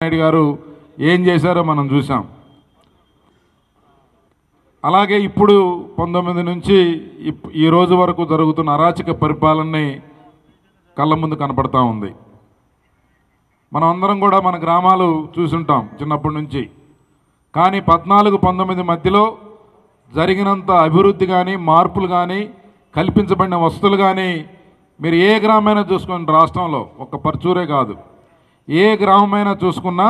నాయుడు గారు ఏం చేశారో మనం చూసాం. అలాగే ఇప్పుడు 19 నుంచి ఈ రోజు వరకు జరుగుతున్న అరాచక పరిపాలనని కళ్ళ ముందు కనపడతా ఉంది. మనం అందరం కూడా మన గ్రామాలు చూసుంటాం చిన్నప్పటి నుంచి. కానీ 14-19 మధ్యలో జరిగినంత అభివృద్ధి కానీ మార్పులు కానీ కల్పించబడిన వసతులు కానీ మీరు ఏ గ్రామైనా చూసుకోండి, రాష్ట్రంలో ఒక్క పర్చూరే కాదు, ఏ గ్రామమైనా చూసుకున్నా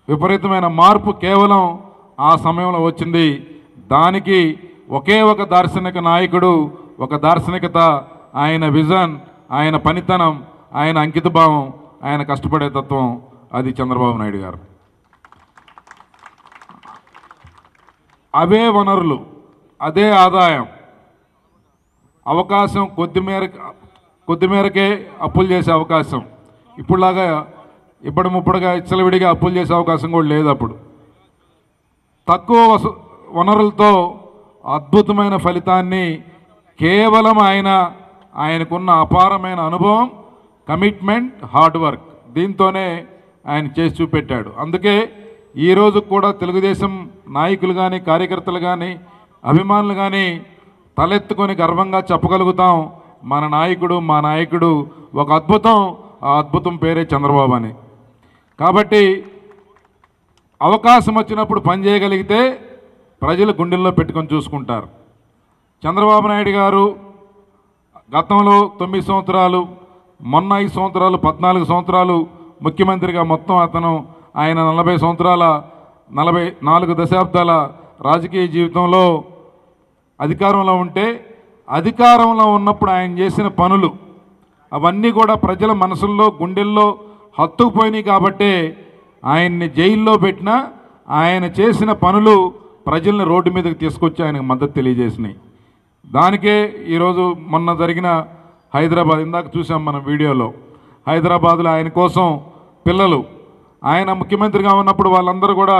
విపరీతమైన మార్పు కేవలం ఆ సమయంలో వచ్చింది. దానికి ఒకే ఒక దార్శనిక నాయకుడు, ఒక దార్శనికత, ఆయన విజన్, ఆయన పనితనం, ఆయన అంకితభావం, ఆయన కష్టపడే తత్వం, అది చంద్రబాబు నాయుడు గారు. అవే వనరులు, అదే ఆదాయం, అవకాశం కొద్ది మేరకే అప్పులు చేసే అవకాశం. ఇప్పుడులాగా ముప్పుడుగా ఇచ్చలవిడిగా అప్పులు చేసే అవకాశం కూడా లేదు. అప్పుడు తక్కువ వనరులతో అద్భుతమైన ఫలితాన్ని కేవలం ఆయనకున్న అపారమైన అనుభవం, కమిట్మెంట్, హార్డ్ వర్క్, దీంతోనే ఆయన చేసి చూపెట్టాడు. అందుకే ఈరోజు కూడా తెలుగుదేశం నాయకులు కానీ, కార్యకర్తలు కానీ, అభిమానులు కానీ తలెత్తుకొని గర్వంగా చెప్పగలుగుతాం, మా నాయకుడు ఒక అద్భుతం, ఆ అద్భుతం పేరే చంద్రబాబు అని. కాబట్టి అవకాశం వచ్చినప్పుడు పనిచేయగలిగితే ప్రజలు గుండెల్లో పెట్టుకొని చూసుకుంటారు. చంద్రబాబు నాయుడు గారు గతంలో 9 సంవత్సరాలు, మొన్న 5 సంవత్సరాలు, 14 సంవత్సరాలు ముఖ్యమంత్రిగా మొత్తం ఆయన 40 సంవత్సరాల 44 దశాబ్దాల రాజకీయ జీవితంలో అధికారంలో ఉంటే, అధికారంలో ఉన్నప్పుడు ఆయన చేసిన పనులు అవన్నీ కూడా ప్రజల మనసుల్లో, గుండెల్లో హత్తుకుపోయినాయి. కాబట్టే ఆయన్ని జైల్లో పెట్టినా ఆయన చేసిన పనులు ప్రజల్ని రోడ్డు మీదకి తీసుకొచ్చి ఆయనకు మద్దతు తెలియజేసినాయి. దానికే ఈరోజు మొన్న జరిగిన హైదరాబాద్, ఇందాక చూసాం మనం వీడియోలో, హైదరాబాద్లో ఆయన కోసం పిల్లలు, ఆయన ముఖ్యమంత్రిగా ఉన్నప్పుడు వాళ్ళందరూ కూడా,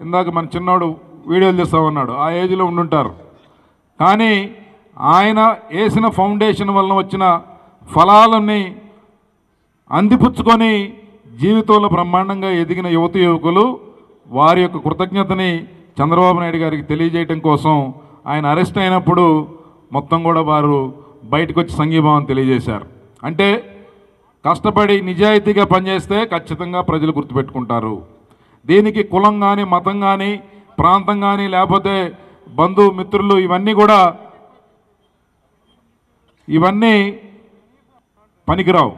ఇందాక మన చిన్నోడు వీడియోలు చేస్తూ ఉన్నాడు, ఆ ఏజ్లో ఉండుంటారు. కానీ ఆయన వేసిన ఫౌండేషన్ వలన వచ్చిన ఫలాలని అందిపుచ్చుకొని జీవితంలో బ్రహ్మాండంగా ఎదిగిన యువకులు వారి యొక్క కృతజ్ఞతని చంద్రబాబు నాయుడు గారికి తెలియజేయటం కోసం ఆయన అరెస్ట్ అయినప్పుడు మొత్తం కూడా వారు బయటకు వచ్చి సంఘీభావం తెలియజేశారు. అంటే కష్టపడి నిజాయితీగా పనిచేస్తే ఖచ్చితంగా ప్రజలు గుర్తుపెట్టుకుంటారు. దీనికి కులం కానీ, మతం కానీ, ప్రాంతం కానీ, లేకపోతే బంధుమిత్రులు, ఇవన్నీ పనికిరావు.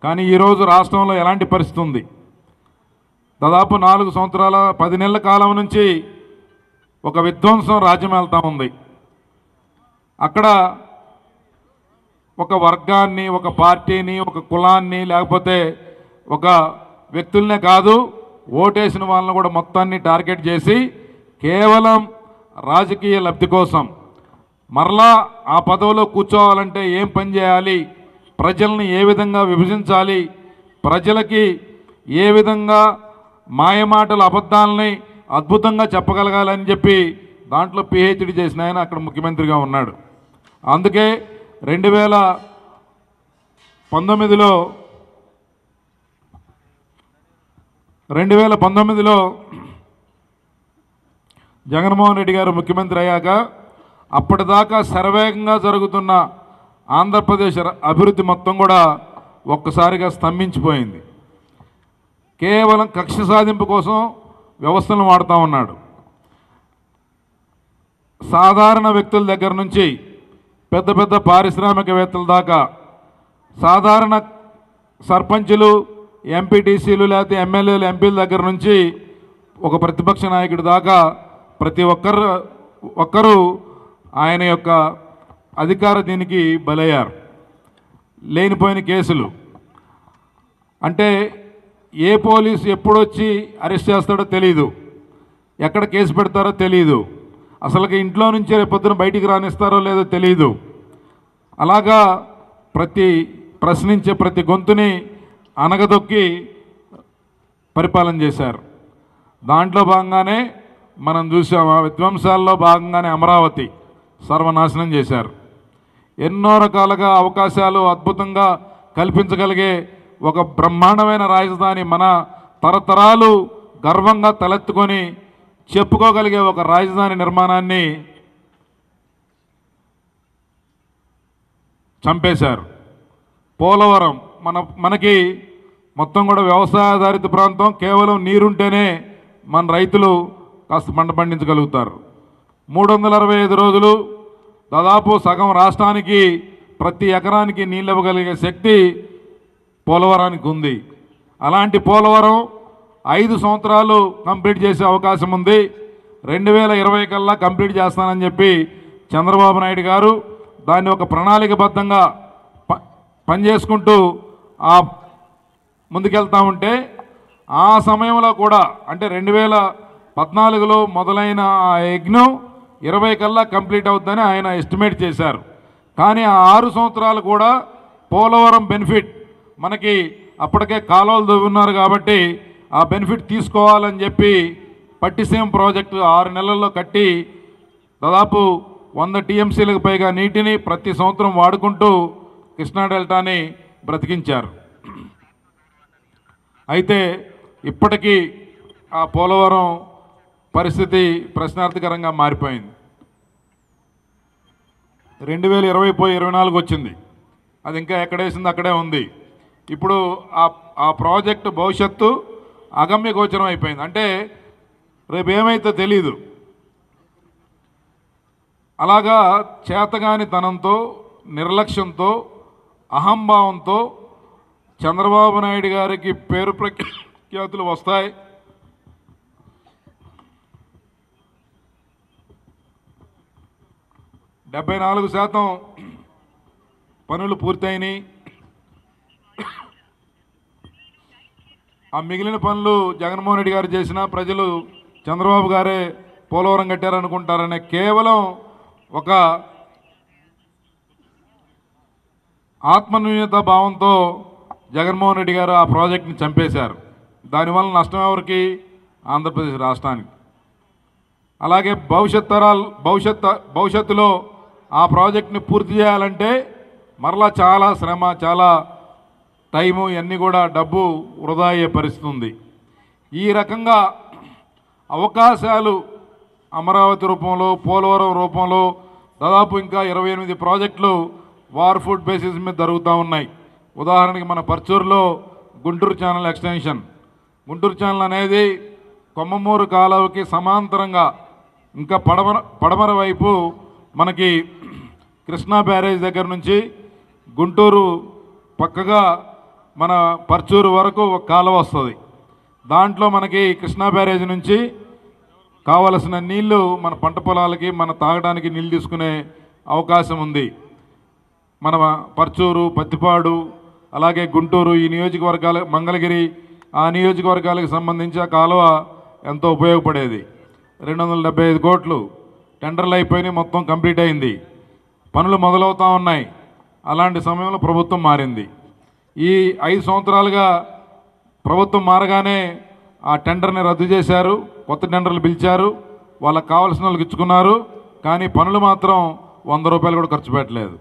కానీ ఈరోజు రాష్ట్రంలో ఎలాంటి పరిస్థితి ఉంది? దాదాపు 4 సంవత్సరాల 10 నెలల కాలం నుంచి ఒక విధ్వంసం రాజ్యం వెళ్తూ ఉంది. అక్కడ ఒక వర్గాన్ని, ఒక పార్టీని, ఒక కులాన్ని, లేకపోతే ఒక వ్యక్తులనే కాదు, ఓటేసిన వాళ్ళని కూడా మొత్తాన్ని టార్గెట్ చేసి కేవలం రాజకీయ లబ్ధి కోసం మరలా ఆ పదవిలో కూర్చోవాలంటే ఏం పని చేయాలి, ప్రజల్ని ఏ విధంగా విభజించాలి, ప్రజలకి ఏ విధంగా మాయమాటలు, అబద్ధాలని అద్భుతంగా చెప్పగలగాలని చెప్పి దాంట్లో పిహెచ్డి చేసిన ఆయన అక్కడ ముఖ్యమంత్రిగా ఉన్నాడు. అందుకే 2019లో జగన్మోహన్ రెడ్డి గారు ముఖ్యమంత్రి అయ్యాక అప్పటిదాకా శరవేగంగా జరుగుతున్న ఆంధ్రప్రదేశ్ అభివృద్ధి మొత్తం కూడా ఒక్కసారిగా స్తంభించిపోయింది. కేవలం కక్ష సాధింపు కోసం వ్యవస్థలను వాడుతూ ఉన్నాడు. సాధారణ వ్యక్తుల దగ్గర నుంచి పెద్ద పెద్ద పారిశ్రామికవేత్తల దాకా, సాధారణ సర్పంచులు, ఎంపీటీసీలు, లేకపోతే ఎమ్మెల్యేలు, ఎంపీల దగ్గర నుంచి ఒక ప్రతిపక్ష నాయకుడి దాకా ప్రతి ఒక్కరూ ఆయన యొక్క అధికార దీనికి బలయ్యారు. లేనిపోయిన కేసులు అంటే ఏ పోలీసు ఎప్పుడొచ్చి అరెస్ట్ చేస్తాడో తెలీదు, ఎక్కడ కేసు పెడతారో తెలీదు, అసలుకి ఇంట్లో నుంచి రేపొద్దున బయటికి రానిస్తారో లేదో తెలీదు. అలాగా ప్రశ్నించే ప్రతి గొంతుని అనగదొక్కి పరిపాలన చేశారు. దాంట్లో భాగంగానే మనం చూసాం, ఆ విధ్వంసాల్లో భాగంగానే అమరావతి సర్వనాశనం చేశారు. ఎన్నో రకాలుగా అవకాశాలు అద్భుతంగా కల్పించగలిగే ఒక బ్రహ్మాండమైన రాజధాని మన తరతరాలు గర్వంగా తలెత్తుకొని చెప్పుకోగలిగే ఒక రాజధాని నిర్మాణాన్ని చంపేశారు. పోలవరం మనకి మొత్తం కూడా వ్యవసాయ ఆధారిత ప్రాంతం. కేవలం నీరుంటేనే మన రైతులు కాస్త పంట పండించగలుగుతారు. 365 రోజులు దాదాపు సగం రాష్ట్రానికి ప్రతి ఎకరానికి నీళ్ళు ఇవ్వగలిగే శక్తి పోలవరానికి ఉంది. అలాంటి పోలవరం 5 సంవత్సరాలు కంప్లీట్ చేసే అవకాశం ఉంది. 2020 కల్లా కంప్లీట్ చేస్తానని చెప్పి చంద్రబాబు నాయుడు గారు దాన్ని ఒక ప్రణాళికబద్ధంగా పనిచేసుకుంటూ ముందుకెళ్తా ఉంటే, ఆ సమయంలో కూడా అంటే 2014లో మొదలైన ఆ యజ్ఞం 20 కల్లా కంప్లీట్ అవుతుందని ఆయన ఎస్టిమేట్ చేశారు. కానీ ఆ 6 సంవత్సరాలు కూడా పోలవరం బెనిఫిట్ మనకి అప్పటికే కాలువలు దువ్వున్నారు కాబట్టి ఆ బెనిఫిట్ తీసుకోవాలని చెప్పి పట్టిసీమ ప్రాజెక్టు 6 నెలల్లో కట్టి దాదాపు 100 టీఎంసీలకు పైగా నీటిని ప్రతి సంవత్సరం వాడుకుంటూ కృష్ణా డెల్టాని బ్రతికించారు. అయితే ఇప్పటికీ ఆ పోలవరం పరిస్థితి ప్రశ్నార్థకరంగా మారిపోయింది. 2020 పోయి 24 వచ్చింది. అది ఇంకా ఎక్కడేసింది అక్కడే ఉంది. ఇప్పుడు ఆ ప్రాజెక్టు భవిష్యత్తు అగమ్య గోచరం అయిపోయింది. అంటే రేపు ఏమైతే తెలీదు. అలాగా చేతగాని తనంతో, నిర్లక్ష్యంతో, అహంభావంతో చంద్రబాబు నాయుడు గారికి పేరు ప్రఖ్యాతులు వస్తాయి. డెబ్బై 74% పనులు పూర్తయినాయి. ఆ మిగిలిన పనులు జగన్మోహన్ రెడ్డి గారు చేసినా ప్రజలు చంద్రబాబు గారే పోలవరం కట్టారనుకుంటారనే కేవలం ఒక ఆత్మన్యూనత భావంతో జగన్మోహన్ రెడ్డి గారు ఆ ప్రాజెక్ట్ని చంపేశారు. దానివల్ల నష్టం ఎవరికి? ఆంధ్రప్రదేశ్ రాష్ట్రానికి. అలాగే భవిష్యత్తులో ఆ ప్రాజెక్ట్ని పూర్తి చేయాలంటే మరలా చాలా శ్రమ, చాలా టైము, ఇవన్నీ కూడా డబ్బు వృధా అయ్యే పరిస్థితి ఉంది. ఈ రకంగా అవకాశాలు అమరావతి రూపంలో, పోలవరం రూపంలో దాదాపు ఇంకా 28 ప్రాజెక్టులు వార్ ఫుడ్ బేసిస్ మీద జరుగుతూ ఉన్నాయి. ఉదాహరణకి మన పర్చూరులో Guntur channel extension. Guntur channel అనేది కొమ్మమూరు కాలువకి సమాంతరంగా ఇంకా పడమర వైపు మనకి కృష్ణా బ్యారేజ్ దగ్గర నుంచి గుంటూరు పక్కగా మన పర్చూరు వరకు ఒక కాలువ వస్తుంది. దాంట్లో మనకి కృష్ణా బ్యారేజ్ నుంచి కావలసిన నీళ్లు మన పంట పొలాలకి, మన తాగడానికి నీళ్ళు తీసుకునే అవకాశం ఉంది. మన పర్చూరు, పత్తిపాడు, అలాగే గుంటూరు, ఈ నియోజకవర్గాలు, మంగళగిరి, ఆ నియోజకవర్గాలకు సంబంధించి ఆ కాలువ ఎంతో ఉపయోగపడేది. 275 కోట్లు టెండర్లు అయిపోయినాయి, మొత్తం కంప్లీట్ అయింది, పనులు మొదలవుతూ ఉన్నాయి. అలాంటి సమయంలో ప్రభుత్వం మారింది. ఈ 5 సంవత్సరాలుగా ప్రభుత్వం మారగానే ఆ టెండర్ని రద్దు చేశారు, కొత్త టెండర్లు పిలిచారు, వాళ్ళకి కావాల్సిన వాళ్ళకి ఇచ్చుకున్నారు. కానీ పనులు మాత్రం 100 రూపాయలు కూడా ఖర్చు పెట్టలేదు.